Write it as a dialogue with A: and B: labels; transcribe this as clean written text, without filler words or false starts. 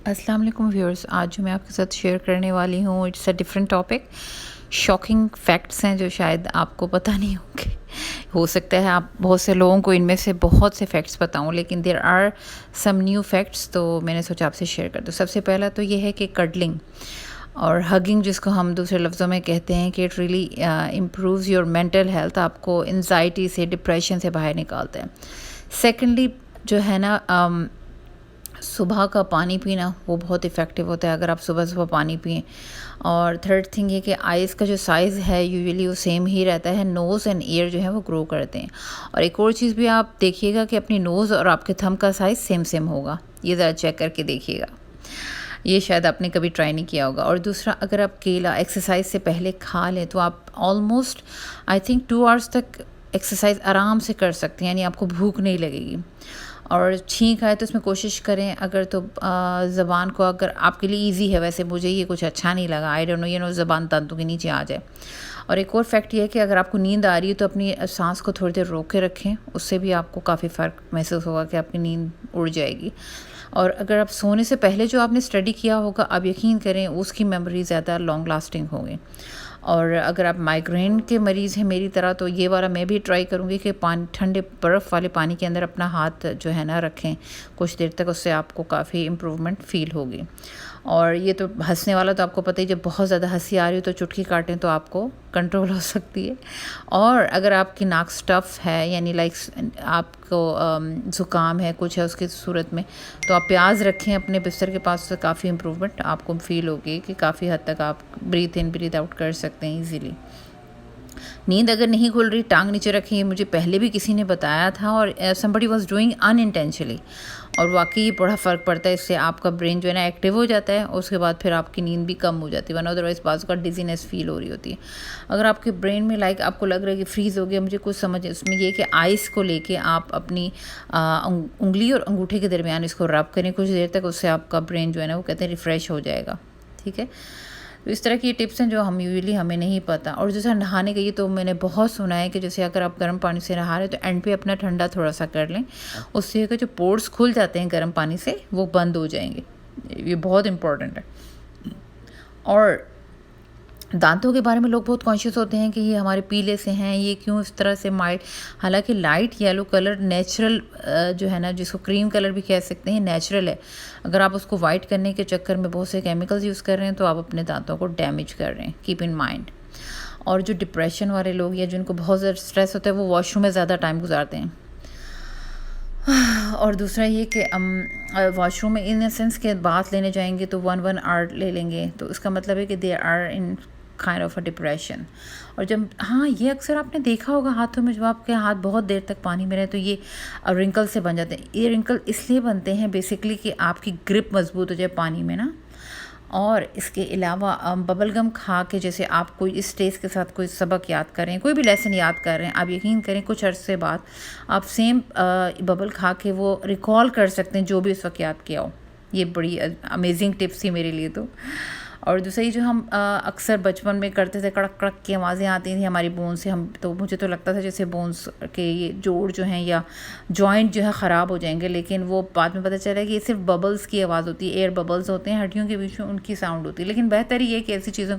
A: अस्सलाम वालेकुम व्यूअर्स। आज जो मैं आपके साथ शेयर करने वाली हूँ it's a different topic. Shocking facts हैं जो शायद आपको पता नहीं होंगे। हो सकता है आप बहुत से लोगों को इनमें से बहुत से फैक्ट्स बताऊँ, लेकिन there are some new facts, तो मैंने सोचा आपसे शेयर कर दूँ। सबसे पहला तो ये है कि कडलिंग और हगिंग, जिसको हम दूसरे लफ्ज़ों में कहते हैं, कि it really improves your mental health, आपको एनजाइटी से, डिप्रेशन से बाहर निकालता है। सेकेंडली जो है ना, सुबह का पानी पीना वो बहुत इफ़ेक्टिव होता है अगर आप सुबह सुबह पानी पिएं। और थर्ड थिंग ये कि आइज़ का जो साइज़ है यूजुअली वो सेम ही रहता है, नोज़ एंड ईयर जो है वो ग्रो करते हैं। और एक और चीज़ भी आप देखिएगा कि अपनी नोज़ और आपके थंब का साइज़ सेम सेम होगा, ये ज़रा चेक करके देखिएगा। ये शायद आपने कभी ट्राई नहीं किया होगा। और दूसरा, अगर आप केला एक्सरसाइज से पहले खा लें तो आप ऑलमोस्ट आई थिंक 2 आवर्स तक एक्सरसाइज आराम से कर सकते हैं, यानी आपको भूख नहीं लगेगी। और छींक आए तो इसमें कोशिश करें, अगर तो ज़बान को, अगर आपके लिए इजी है, वैसे मुझे ये कुछ अच्छा नहीं लगा, आई डोंट नो, ये नो ज़बान दांतों के नीचे आ जाए। और एक और फैक्ट ये है कि अगर आपको नींद आ रही है तो अपनी सांस को थोड़ी देर रोक के रखें, उससे भी आपको काफ़ी फ़र्क महसूस होगा कि आपकी नींद उड़ जाएगी। और अगर आप सोने से पहले जो आपने स्टडी किया होगा, आप यकीन करें उसकी मेमोरी ज़्यादा लॉन्ग लास्टिंग होगी। और अगर आप माइग्रेन के मरीज़ हैं मेरी तरह, तो ये वाला मैं भी ट्राई करूँगी कि पानी, ठंडे बर्फ़ वाले पानी के अंदर अपना हाथ जो है ना रखें कुछ देर तक, उससे आपको काफ़ी इम्प्रूवमेंट फ़ील होगी। और ये तो हंसने वाला तो आपको पता ही, जब बहुत ज़्यादा हंसी आ रही हो तो चुटकी काटें तो आपको कंट्रोल हो सकती है। और अगर आपकी नाक स्टफ़ है, यानी लाइक आपको ज़ुकाम है, कुछ है उसकी सूरत में, तो आप प्याज रखें अपने बिस्तर के पास, तो काफ़ी इम्प्रूवमेंट आपको फ़ील होगी कि काफ़ी हद तक आप ब्रीथ इन ब्रीथ आउट कर सकते हैं ईज़िली। नींद अगर नहीं खुल रही, टांग नीचे रखें, ये मुझे पहले भी किसी ने बताया था, और समबडी वाज डूइंग अनइंटेंशनली, और वाकई बड़ा फ़र्क पड़ता है इससे। आपका ब्रेन जो है ना एक्टिव हो जाता है, और उसके बाद फिर आपकी नींद भी कम हो जाती है, वरना अदरवाइज़ बाज़ का डिजीनेस फील हो रही होती है। अगर आपके ब्रेन में लाइक आपको लग रहा है कि फ्रीज़ हो गया, मुझे कुछ समझ, उसमें ये कि आइस को लेके आप अपनी उंगली और अंगूठे के दरमियान इसको रब करें कुछ देर तक, उससे आपका ब्रेन जो है ना वो कहते हैं रिफ़्रेश हो जाएगा। ठीक है, तो इस तरह की टिप्स हैं जो हम यूजुअली हमें नहीं पता। और जैसे नहाने का, ये तो मैंने बहुत सुना है कि जैसे अगर आप गर्म पानी से नहा रहे हैं तो एंड पे अपना ठंडा थोड़ा सा कर लें, उससे कि जो पोर्स खुल जाते हैं गर्म पानी से वो बंद हो जाएंगे। ये बहुत इम्पोर्टेंट है। और दांतों के बारे में लोग बहुत कॉन्शियस होते हैं कि ये हमारे पीले से हैं, ये क्यों इस तरह से माइट, हालांकि लाइट येलो कलर नेचुरल जो है ना, जिसको क्रीम कलर भी कह सकते हैं, नेचुरल है। अगर आप उसको वाइट करने के चक्कर में बहुत से केमिकल्स यूज़ कर रहे हैं तो आप अपने दांतों को डैमेज कर रहे हैं, कीप इन माइंड। और जो डिप्रेशन वाले लोग या जिनको बहुत ज़्यादा स्ट्रेस होता है वो वॉशरूम में ज़्यादा टाइम गुजारते हैं। और दूसरा ये कि वॉशरूम में इन सेंस के बात लेने जाएंगे तो 1 आवर ले लेंगे, तो इसका मतलब है कि they are in kind of a depression. और जब, हाँ, ये अक्सर आपने देखा होगा हाथों में, जब आपके हाथ बहुत देर तक पानी में रहे तो ये रिंकल से बन जाते हैं। ये रिंकल इसलिए बनते हैं बेसिकली कि आपकी ग्रिप मजबूत हो जाए पानी में ना। और इसके अलावा बबल गम खा के, जैसे आप कोई इस टेस्ट के साथ कोई सबक याद करें, कोई भी लेसन याद कर रहे हैं, आप यकीन करें कुछ अरसे बाद आप सेम बबल खा के वो रिकॉल कर सकते हैं जो भी उस वक्त याद किया हो। ये बड़ी अमेजिंग टिप्स थी मेरे लिए तो। और दूसरी जो हम अक्सर बचपन में करते थे, कड़क कड़क की आवाज़ें आती थी हमारी बोन से, हम तो मुझे तो लगता था जैसे बोन्स के ये जोड़ जो हैं या जॉइंट जो है ख़राब हो जाएंगे, लेकिन वो बाद में पता चला कि ये सिर्फ बबल्स की आवाज़ होती है, एयर बबल्स होते हैं हड्डियों के बीच में, उनकी साउंड होती है। लेकिन बेहतर ये है कि ऐसी चीज़ों